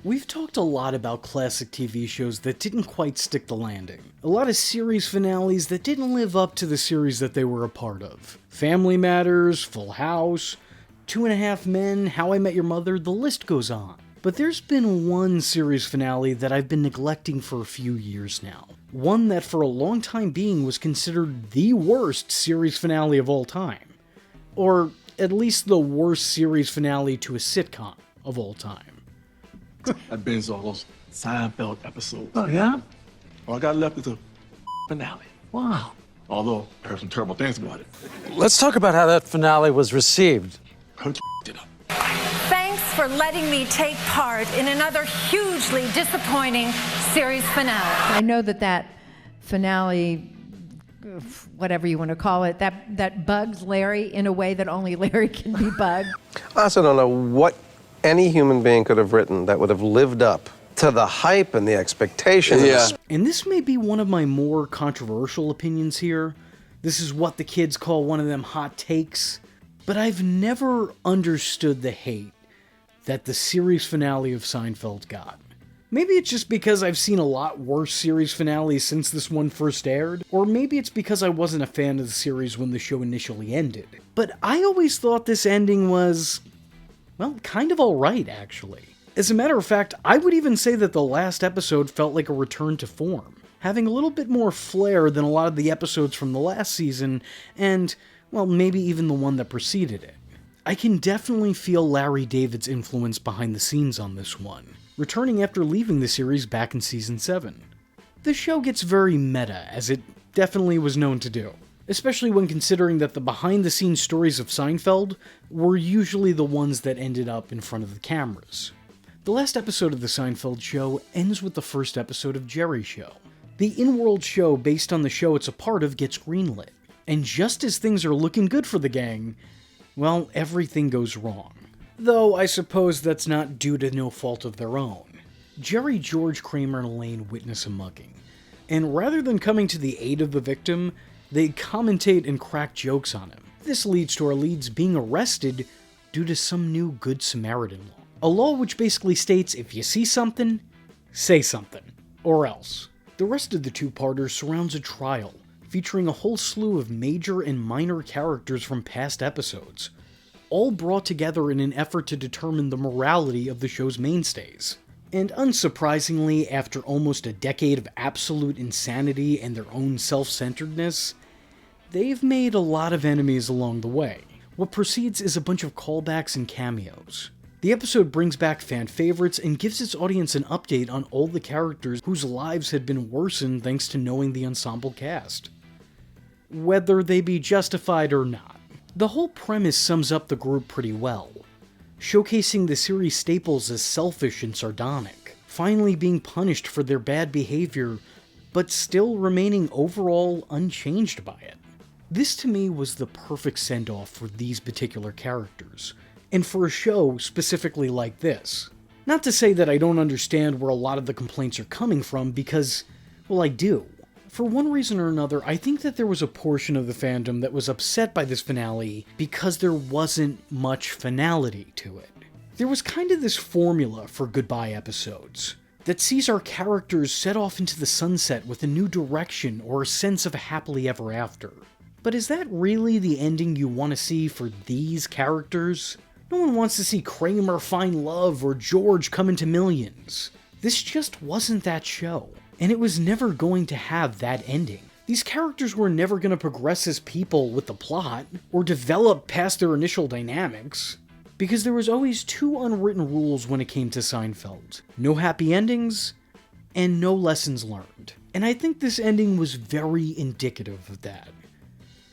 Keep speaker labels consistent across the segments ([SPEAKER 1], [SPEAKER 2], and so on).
[SPEAKER 1] We've talked a lot about classic TV shows that didn't quite stick the landing. A lot of series finales that didn't live up to the series that they were a part of. Family Matters, Full House, 2.5 Men, How I Met Your Mother, the list goes on. But there's been one series finale that I've been neglecting for a few years now. One that for a long time being was considered the worst series finale of all time. Or at least the worst series finale to a sitcom of all time.
[SPEAKER 2] I binged all those Seinfeld episodes.
[SPEAKER 3] Oh, yeah?
[SPEAKER 2] All I got left is a finale.
[SPEAKER 3] Wow.
[SPEAKER 2] Although, I heard some terrible things about it.
[SPEAKER 3] Let's talk about how that finale was received.
[SPEAKER 2] Heard it up.
[SPEAKER 4] Thanks for letting me take part in another hugely disappointing series finale.
[SPEAKER 5] I know that finale, whatever you want to call it, that bugs Larry in a way that only Larry can be bugged.
[SPEAKER 6] I also don't know what any human being could have written that would have lived up to the hype and the expectation.
[SPEAKER 1] And this may be one of my more controversial opinions here. This is what the kids call one of them hot takes. But I've never understood the hate that the series finale of Seinfeld got. Maybe it's just because I've seen a lot worse series finales since this one first aired, or maybe it's because I wasn't a fan of the series when the show initially ended. But I always thought this ending was, well, kind of alright, actually. As a matter of fact, I would even say that the last episode felt like a return to form, having a little bit more flair than a lot of the episodes from the last season, and, well, maybe even the one that preceded it. I can definitely feel Larry David's influence behind the scenes on this one, returning after leaving the series back in Season 7. The show gets very meta, as it definitely was known to do, especially when considering that the behind-the-scenes stories of Seinfeld were usually the ones that ended up in front of the cameras. The last episode of the Seinfeld show ends with the first episode of Jerry's show. The in-world show based on the show it's a part of gets greenlit, and just as things are looking good for the gang, well, everything goes wrong. Though I suppose that's not due to no fault of their own. Jerry, George, Kramer, and Elaine witness a mugging, and rather than coming to the aid of the victim, they commentate and crack jokes on him. This leads to our leads being arrested due to some new Good Samaritan law. A law which basically states if you see something, say something, or else. The rest of the two-parter surrounds a trial, featuring a whole slew of major and minor characters from past episodes, all brought together in an effort to determine the morality of the show's mainstays. And unsurprisingly, after almost a decade of absolute insanity and their own self-centeredness, they've made a lot of enemies along the way. What proceeds is a bunch of callbacks and cameos. The episode brings back fan favorites and gives its audience an update on all the characters whose lives had been worsened thanks to knowing the ensemble cast, whether they be justified or not. The whole premise sums up the group pretty well, showcasing the series staples as selfish and sardonic, finally being punished for their bad behavior, but still remaining overall unchanged by it. This to me was the perfect send-off for these particular characters, and for a show specifically like this. Not to say that I don't understand where a lot of the complaints are coming from, because, well, I do. For one reason or another, I think that there was a portion of the fandom that was upset by this finale because there wasn't much finality to it. There was kind of this formula for goodbye episodes that sees our characters set off into the sunset with a new direction or a sense of a happily ever after. But is that really the ending you want to see for these characters? No one wants to see Kramer find love or George come into millions. This just wasn't that show, and it was never going to have that ending. These characters were never going to progress as people with the plot, or develop past their initial dynamics, because there was always two unwritten rules when it came to Seinfeld. No happy endings, and no lessons learned. And I think this ending was very indicative of that.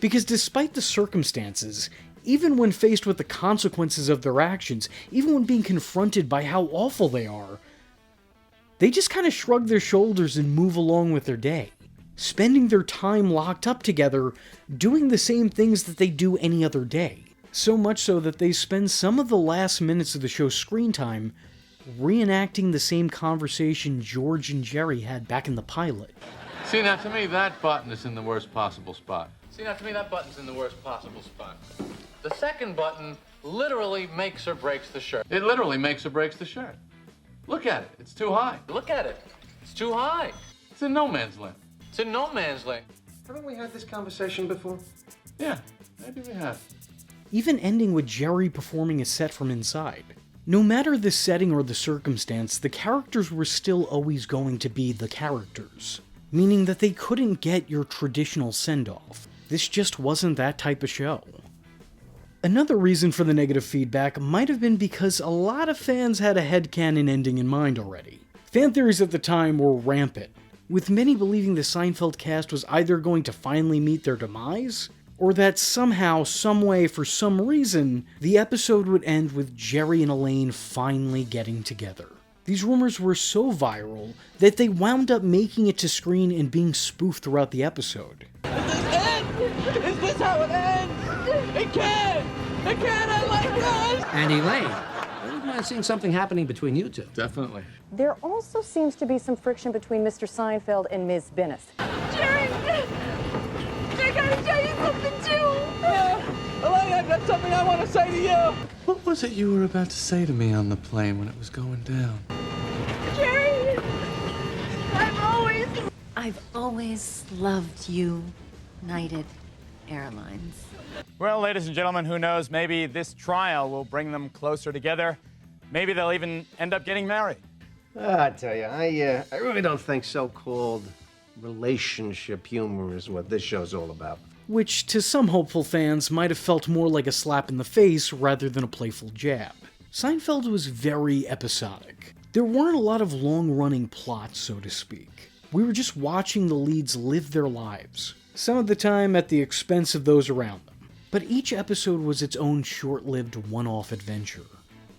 [SPEAKER 1] Because despite the circumstances, even when faced with the consequences of their actions, even when being confronted by how awful they are, they just kind of shrug their shoulders and move along with their day, spending their time locked up together, doing the same things that they do any other day. So much so that they spend some of the last minutes of the show's screen time reenacting the same conversation George and Jerry had back in the pilot.
[SPEAKER 7] See, now to me, that button is in the worst possible spot. See, now to me, that button's in the worst possible spot. The second button literally makes or breaks the shirt. It literally makes or breaks the shirt. Look at it. It's too high. Look at it. It's too high. It's in no man's land. It's in no man's land.
[SPEAKER 6] Haven't we had this conversation before?
[SPEAKER 7] Yeah, maybe we have.
[SPEAKER 1] Even ending with Jerry performing a set from inside. No matter the setting or the circumstance, the characters were still always going to be the characters, meaning that they couldn't get your traditional send-off. This just wasn't that type of show. Another reason for the negative feedback might have been because a lot of fans had a headcanon ending in mind already. Fan theories at the time were rampant, with many believing the Seinfeld cast was either going to finally meet their demise, or that somehow, someway, for some reason, the episode would end with Jerry and Elaine finally getting together. These rumors were so viral that they wound up making it to screen and being spoofed throughout the episode.
[SPEAKER 8] Is this how it ends? It can't! It can't end like this!
[SPEAKER 9] And Elaine, I wouldn't mind seeing something happening between you two.
[SPEAKER 7] Definitely.
[SPEAKER 10] There also seems to be some friction between Mr. Seinfeld and Ms. Bennis.
[SPEAKER 8] Jerry! I gotta tell you something too! Elaine, I've got something I want to say to you!
[SPEAKER 2] What was it you were about to say to me on the plane when it was going down?
[SPEAKER 8] Jerry!
[SPEAKER 11] I've always loved you, United Airlines.
[SPEAKER 12] Well, ladies and gentlemen, who knows? Maybe this trial will bring them closer together. Maybe they'll even end up getting married.
[SPEAKER 6] I tell you, I really don't think so-called relationship humor is what this show's all about.
[SPEAKER 1] Which, to some hopeful fans, might have felt more like a slap in the face rather than a playful jab. Seinfeld was very episodic. There weren't a lot of long-running plots, so to speak. We were just watching the leads live their lives, some of the time at the expense of those around them. But each episode was its own short-lived one-off adventure.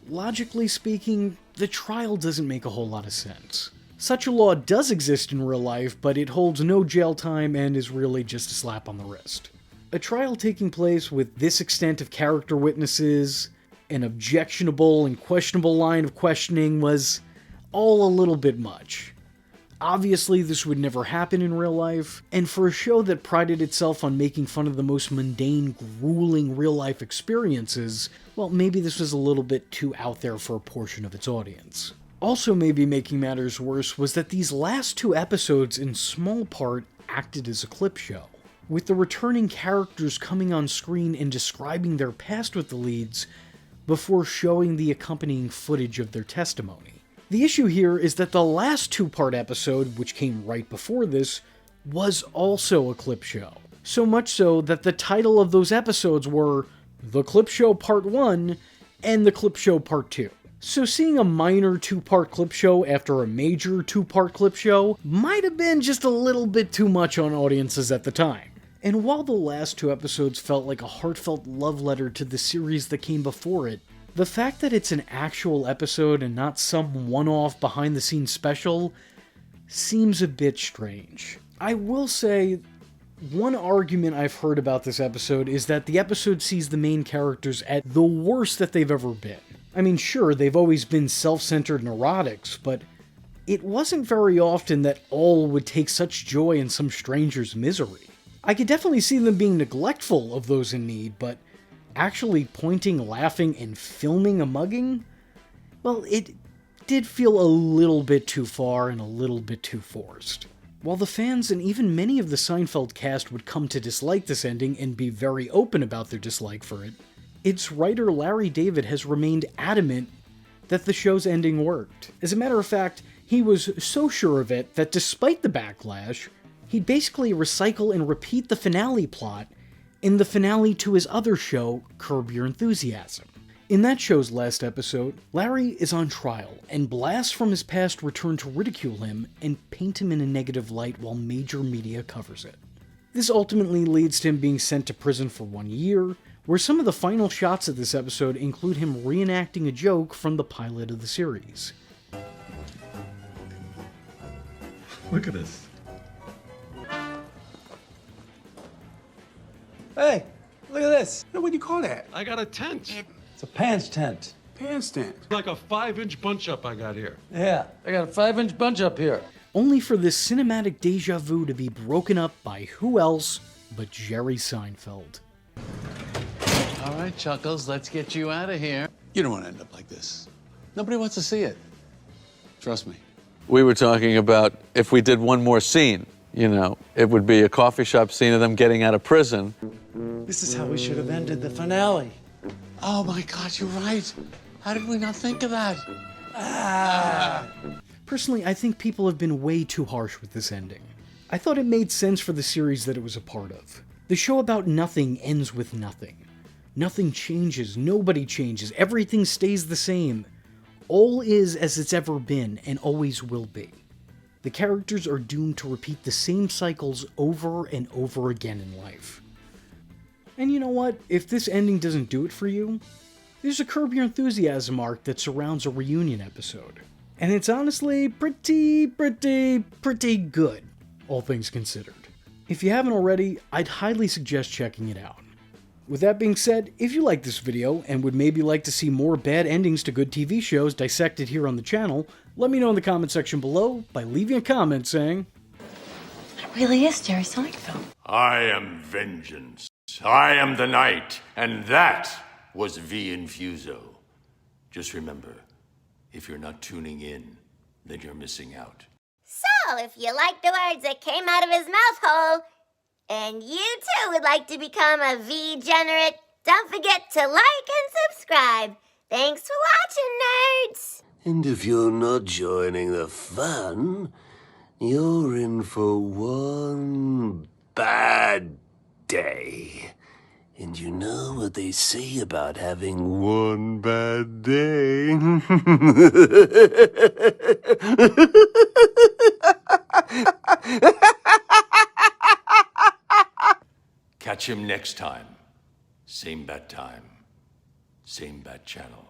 [SPEAKER 1] Logically speaking, the trial doesn't make a whole lot of sense. Such a law does exist in real life, but it holds no jail time and is really just a slap on the wrist. A trial taking place with this extent of character witnesses, an objectionable and questionable line of questioning was all a little bit much. Obviously, this would never happen in real life, and for a show that prided itself on making fun of the most mundane, grueling real-life experiences, well, maybe this was a little bit too out there for a portion of its audience. Also maybe making matters worse was that these last two episodes in small part acted as a clip show, with the returning characters coming on screen and describing their past with the leads before showing the accompanying footage of their testimony. The issue here is that the last two-part episode, which came right before this, was also a clip show. So much so that the title of those episodes were The Clip Show Part 1 and The Clip Show Part 2. So seeing a minor two-part clip show after a major two-part clip show might have been just a little bit too much on audiences at the time. And while the last two episodes felt like a heartfelt love letter to the series that came before it, the fact that it's an actual episode and not some one-off behind-the-scenes special seems a bit strange. I will say, one argument I've heard about this episode is that the episode sees the main characters at the worst that they've ever been. I mean, sure, they've always been self-centered neurotics, but it wasn't very often that all would take such joy in some stranger's misery. I could definitely see them being neglectful of those in need, but actually pointing, laughing, and filming a mugging? Well, it did feel a little bit too far and a little bit too forced. While the fans and even many of the Seinfeld cast would come to dislike this ending and be very open about their dislike for it, its writer Larry David has remained adamant that the show's ending worked. As a matter of fact, he was so sure of it that despite the backlash, he'd basically recycle and repeat the finale plot in the finale to his other show, Curb Your Enthusiasm. In that show's last episode, Larry is on trial, and blasts from his past return to ridicule him and paint him in a negative light while major media covers it. This ultimately leads to him being sent to prison for 1 year, where some of the final shots of this episode include him reenacting a joke from the pilot of the series.
[SPEAKER 2] Look at this.
[SPEAKER 3] Hey, look at this.
[SPEAKER 2] What do you call that?
[SPEAKER 3] I got a tent. It's a pants tent.
[SPEAKER 2] Pants tent.
[SPEAKER 3] Like a 5-inch bunch up I got here. Yeah, I got a 5-inch bunch up here.
[SPEAKER 1] Only for this cinematic deja vu to be broken up by who else but Jerry Seinfeld.
[SPEAKER 7] All right, Chuckles, let's get you out of here.
[SPEAKER 2] You don't want to end up like this.
[SPEAKER 7] Nobody wants to see it.
[SPEAKER 2] Trust me.
[SPEAKER 13] We were talking about if we did one more scene, you know, it would be a coffee shop scene of them getting out of prison.
[SPEAKER 3] This is how we should have ended the finale.
[SPEAKER 2] Oh my God, you're right. How did we not think of that?
[SPEAKER 1] Personally, I think people have been way too harsh with this ending. I thought it made sense for the series that it was a part of. The show about nothing ends with nothing. Nothing changes, nobody changes, everything stays the same. All is as it's ever been and always will be. The characters are doomed to repeat the same cycles over and over again in life. And you know what? If this ending doesn't do it for you, there's a Curb Your Enthusiasm arc that surrounds a reunion episode. And it's honestly pretty good, all things considered. If you haven't already, I'd highly suggest checking it out. With that being said, if you like this video and would maybe like to see more bad endings to good TV shows dissected here on the channel, let me know in the comment section below by leaving a comment saying,
[SPEAKER 11] It really is Jerry Seinfeld.
[SPEAKER 14] I am vengeance. I am the night, and that was V Infuso. Just remember, if you're not tuning in, then you're missing out.
[SPEAKER 15] So, if you like the words that came out of his mouth hole, and you too would like to become a V-generate, don't forget to like and subscribe. Thanks for watching, nerds!
[SPEAKER 16] And if you're not joining the fun, you're in for one bad day. And you know what they say about having one bad day?
[SPEAKER 14] Catch him next time. Same bat time. Same bat channel.